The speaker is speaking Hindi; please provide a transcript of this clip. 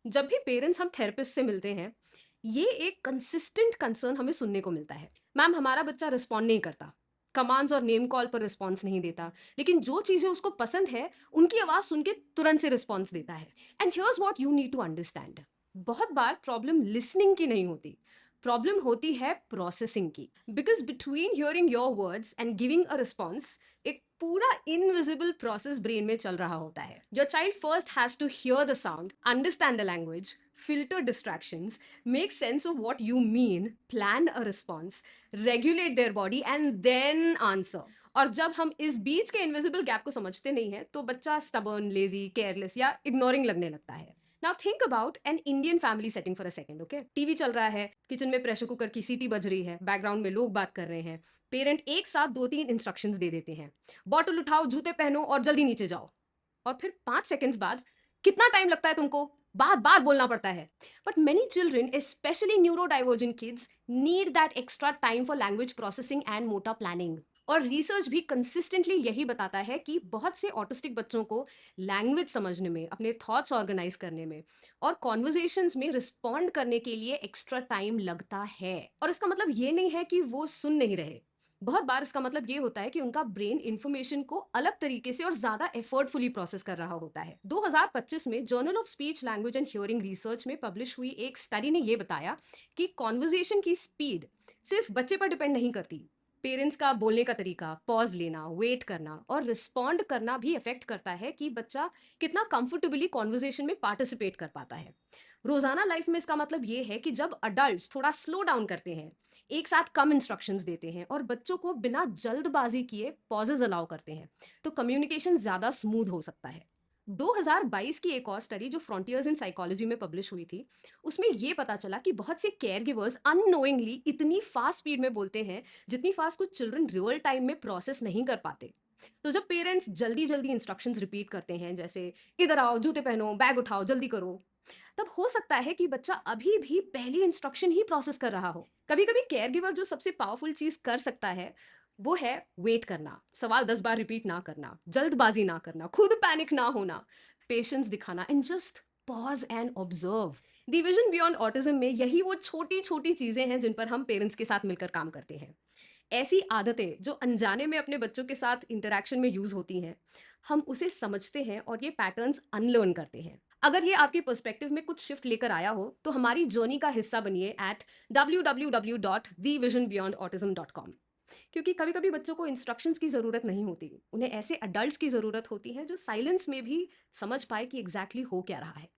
जब भी पेरेंट्स हम थेरेपिस्ट से मिलते हैं, ये एक कंसिस्टेंट कंसर्न हमें सुनने को मिलता है। मैम, हमारा बच्चा रिस्पॉन्ड नहीं करता, कमांड्स और नेम कॉल पर रिस्पॉन्स नहीं देता, लेकिन जो चीजें उसको पसंद है उनकी आवाज सुन के तुरंत से रिस्पॉन्स देता है। And here's what you need to understand, बहुत बार प्रॉब्लम लिसनिंग की नहीं होती, प्रॉब्लम होती है प्रोसेसिंग की। Because between hearing your words and giving a response एक पूरा इनविजिबल प्रोसेस ब्रेन में चल रहा होता है। Your child first has to hear the sound, understand the language, filter distractions, make sense of what you mean, plan a response, regulate their body and then answer. और जब हम इस बीच के इनविजिबल गैप को समझते नहीं हैं तो बच्चा स्टबर्न, लेजी, केयरलेस या इग्नोरिंग लगने लगता है। Now think about an Indian family setting for a second, okay? TV चल रहा है, किचन में प्रेशर कुकर की सीटी बज रही है, बैकग्राउंड में लोग बात कर रहे हैं, पेरेंट एक साथ दो तीन इंस्ट्रक्शंस दे देते हैं, बॉटल उठाओ, जूते पहनो और जल्दी नीचे जाओ। और फिर 5 सेकेंड्स बाद, कितना टाइम लगता है तुमको, बार बार बोलना पड़ता है। But many children, specially neuro divergent kids, need that extra time for language processing and मोटा प्लानिंग। और रिसर्च भी कंसिस्टेंटली यही बताता है कि बहुत से ऑटिस्टिक बच्चों को लैंग्वेज समझने में, अपने थॉट्स ऑर्गेनाइज करने में और कॉन्वर्जेशंस में रिस्पॉन्ड करने के लिए एक्स्ट्रा टाइम लगता है। और इसका मतलब ये नहीं है कि वो सुन नहीं रहे, बहुत बार इसका मतलब ये होता है कि उनका ब्रेन इंफॉर्मेशन को अलग तरीके से और ज्यादा एफर्टफुली प्रोसेस कर रहा होता है। 2025 में journal of speech language and hearing research में पब्लिश हुई एक स्टडी ने ये बताया कि कॉन्वर्जेशन की स्पीड सिर्फ बच्चे पर डिपेंड नहीं करती, पेरेंट्स का बोलने का तरीका, पॉज लेना, वेट करना और रिस्पॉन्ड करना भी अफेक्ट करता है कि बच्चा कितना कंफर्टेबली कॉन्वर्जेशन में पार्टिसिपेट कर पाता है। रोजाना लाइफ में इसका मतलब ये है कि जब अडल्ट्स थोड़ा स्लो डाउन करते हैं, एक साथ कम इंस्ट्रक्शंस देते हैं और बच्चों को बिना जल्दबाजी किए पॉजेज अलाउ करते हैं, तो कम्युनिकेशन ज्यादा स्मूथ हो सकता है। 2022 की एक और स्टडी जो फ्रंटियर्स इन साइकोलॉजी में पब्लिश हुई थी, उसमें यह पता चला कि बहुत से केयर गिवर्स अननोइंगली इतनी फास्ट स्पीड में बोलते हैं जितनी फास्ट कुछ चिल्ड्रन रियल टाइम में प्रोसेस नहीं कर पाते। तो जब पेरेंट्स जल्दी जल्दी इंस्ट्रक्शंस रिपीट करते हैं, जैसे इधर आओ, जूते पहनो, बैग उठाओ, जल्दी करो, तब हो सकता है कि बच्चा अभी भी पहली इंस्ट्रक्शन ही प्रोसेस कर रहा हो। कभी कभी केयर गिवर जो सबसे पावरफुल चीज कर सकता है वो है वेट करना, सवाल 10 बार रिपीट ना करना, जल्दबाजी ना करना, खुद पैनिक ना होना, पेशेंस दिखाना and just pause and observe. Division beyond autism में यही वो छोटी छोटी चीजें हैं जिन पर हम पेरेंट्स के साथ मिलकर काम करते हैं। ऐसी आदतें जो अनजाने में अपने बच्चों के साथ इंटरेक्शन में यूज होती हैं, हम उसे समझते हैं और ये पैटर्न्स अनलर्न करते हैं। अगर ये आपके पर्सपेक्टिव में कुछ शिफ्ट लेकर आया हो तो हमारी जर्नी का हिस्सा बनिए एट www.thevisionbeyondautism.com। क्योंकि कभी कभी बच्चों को इंस्ट्रक्शंस की ज़रूरत नहीं होती, उन्हें ऐसे अडल्ट्स की ज़रूरत होती है जो साइलेंस में भी समझ पाए कि एग्जैक्टली हो क्या रहा है।